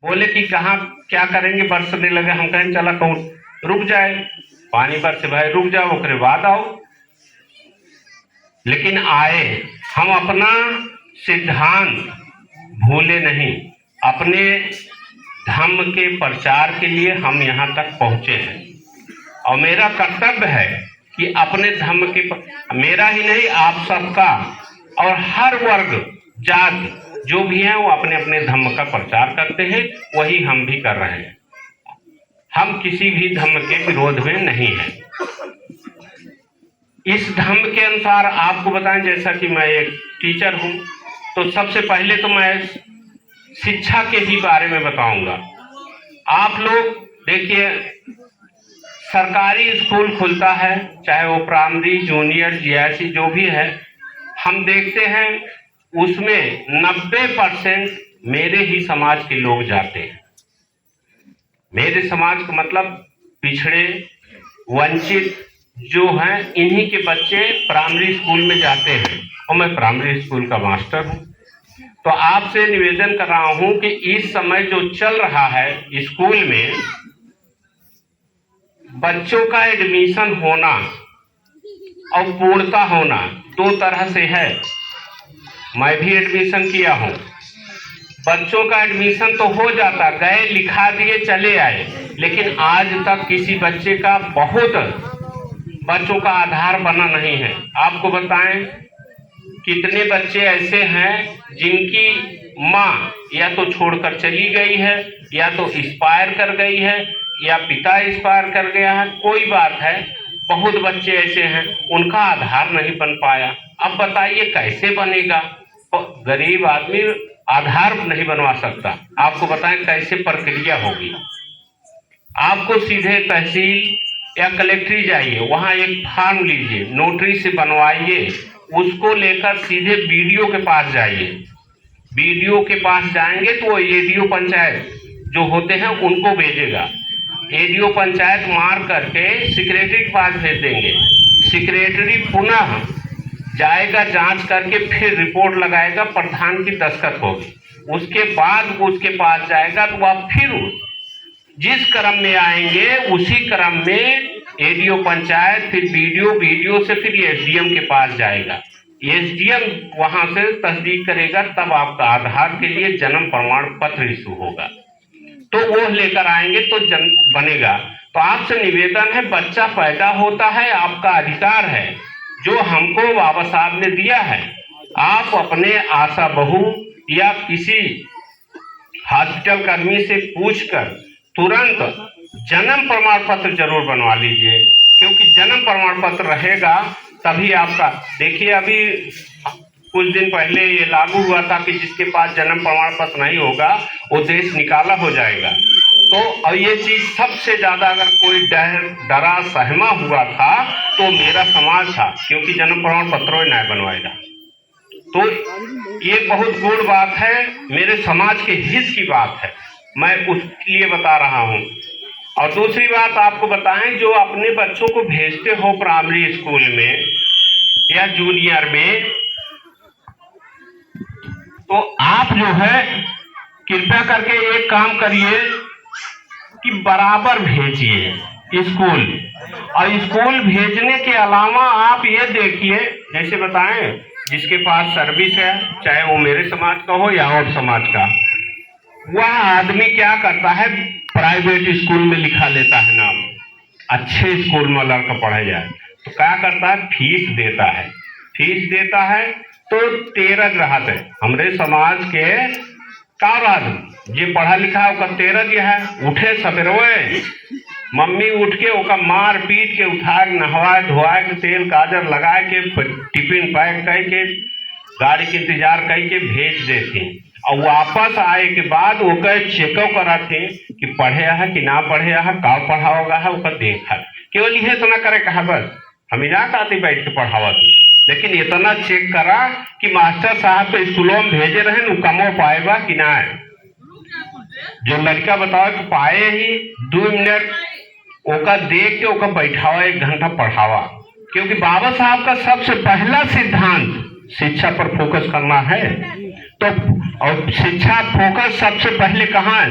बोले कि कहाँ क्या करेंगे, बरसने लगे। हम कहें चला कहूँ रुक जाए, पानी बरसे भाई रुक जाओ, ओकरे बाद आओ। लेकिन आए, हम अपना सिद्धांत भूले नहीं, अपने धर्म के प्रचार के लिए हम यहाँ तक पहुँचे हैं। और मेरा कर्तव्य है कि अपने धर्म के मेरा ही नहीं आप सबका और हर वर्ग जाति जो भी है वो अपने अपने धर्म का प्रचार करते हैं, वही हम भी कर रहे हैं। हम किसी भी धर्म के विरोध में नहीं हैं। इस धर्म के अनुसार आपको बताएं, जैसा कि मैं एक टीचर हूं, तो सबसे पहले तो मैं शिक्षा के ही बारे में बताऊंगा। आप लोग देखिए, सरकारी स्कूल खुलता है, चाहे वो प्राइमरी, जूनियर, जीआईसी जो भी है, हम देखते हैं उसमें 90% मेरे ही समाज के लोग जाते हैं। मेरे समाज का मतलब पिछड़े, वंचित जो हैं, इन्हीं के बच्चे प्राइमरी स्कूल में जाते हैं और मैं प्राइमरी स्कूल का मास्टर हूं। तो आपसे निवेदन कर रहा हूं कि इस समय जो चल रहा है स्कूल में, बच्चों का एडमिशन होना और पूर्णता होना दो तरह से है। मैं भी एडमिशन किया हूं। बच्चों का एडमिशन तो हो जाता, गए लिखा दिए चले आए, लेकिन आज तक किसी बच्चे का, बहुत बच्चों का आधार बना नहीं है। आपको बताएं कितने बच्चे ऐसे हैं जिनकी माँ या तो छोड़कर चली गई है, या तो एक्सपायर कर गई है, या पिता एक्सपायर कर गया है, कोई बात है। बहुत बच्चे ऐसे हैं उनका आधार नहीं बन पाया। अब बताइए कैसे बनेगा? गरीब आदमी आधार नहीं बनवा सकता, आपको बताएं कैसे प्रक्रिया होगी? आपको सीधे तहसील या कलेक्ट्री जाइए, वहां एक फॉर्म लीजिए, नोटरी से बनवाइए, उसको लेकर सीधे बीडीओ के पास जाइए। बीडीओ के पास जाएंगे तो वो एडीओ पंचायत जो होते हैं उनको भेजेगा। एडीओ पंचायत मार करके सेक्रेटरी के पास भेज देंगे। सेक्रेटरी पुनः जाएगा, जांच करके फिर रिपोर्ट लगाएगा, प्रधान की दस्तखत होगी। उसके बाद उसके पास जाएगा तो वह फिर जिस क्रम में आएंगे उसी क्रम में एडीओ पंचायत, फिर बीडीओ, बीडीओ से फिर एसडीएम के पास जाएगा। एसडीएम वहां से तस्दीक करेगा, तब आपका आधार के लिए जन्म प्रमाण पत्र इशू होगा, तो वो लेकर आएंगे तो बनेगा। तो आपसे निवेदन है, बच्चा पैदा होता है, आपका अधिकार है जो हमको बाबा साहब ने दिया है। आप अपने आशा बहू या किसी हॉस्पिटल कर्मी से पूछकर तुरंत जन्म प्रमाण पत्र जरूर बनवा लीजिए, क्योंकि जन्म प्रमाण पत्र रहेगा तभी आपका। देखिए अभी कुछ दिन पहले ये लागू हुआ था कि जिसके पास जन्म प्रमाण पत्र नहीं होगा वो देश निकाला हो जाएगा। तो अब ये चीज सबसे ज्यादा अगर कोई डरा सहमा हुआ था तो मेरा समाज था, क्योंकि जन्म प्रमाण पत्र नहीं बनवाएगा। तो ये बहुत गुड़ बात है, मेरे समाज के हित की बात है, मैं उसके लिए बता रहा हूँ। और दूसरी बात आपको बताएं, जो अपने बच्चों को भेजते हो प्राइमरी स्कूल में या जूनियर में, तो आप जो है कृपया करके एक काम करिए कि बराबर भेजिए स्कूल। और स्कूल भेजने के अलावा आप ये देखिए, जैसे बताएं जिसके पास सर्विस है, चाहे वो मेरे समाज का हो या और समाज का, वह आदमी क्या करता है, प्राइवेट स्कूल में लिखा लेता है नाम, अच्छे स्कूल में लड़का पढ़े जाए, तो क्या करता है, फीस देता है। फीस देता है तो 13 ग्राहक है हमारे समाज के आदमी जे पढ़ा लिखा है, 13 जो है उठे सवेरे, मम्मी उठ के ओका मार पीट के उठा के नहवाए धोआए के तेल काजर लगाए के टिफिन पैक करके गाड़ी के इंतजार करके भेज देती, और वापस आए के बाद ओकर चेकअप कराते कि पढ़े है कि ना पढ़े है, का पढ़ा होगा है ओकर देखा। केवल यह तो ना करे कहा बस हम इजाक आते बैठ के पढ़ावा थी, लेकिन इतना चेक करा कि मास्टर साहब तो स्कूलों में भेजे रहे न कमो पाएगा कि ना है। जो लड़का बताओ कि पाए ही 2 मिनट ओका देख के ओका बैठावा, 1 घंटा पढ़ावा, क्योंकि बाबा साहब का सबसे पहला सिद्धांत शिक्षा पर फोकस करना है। तो और शिक्षा फोकस सबसे पहले कहाँ है?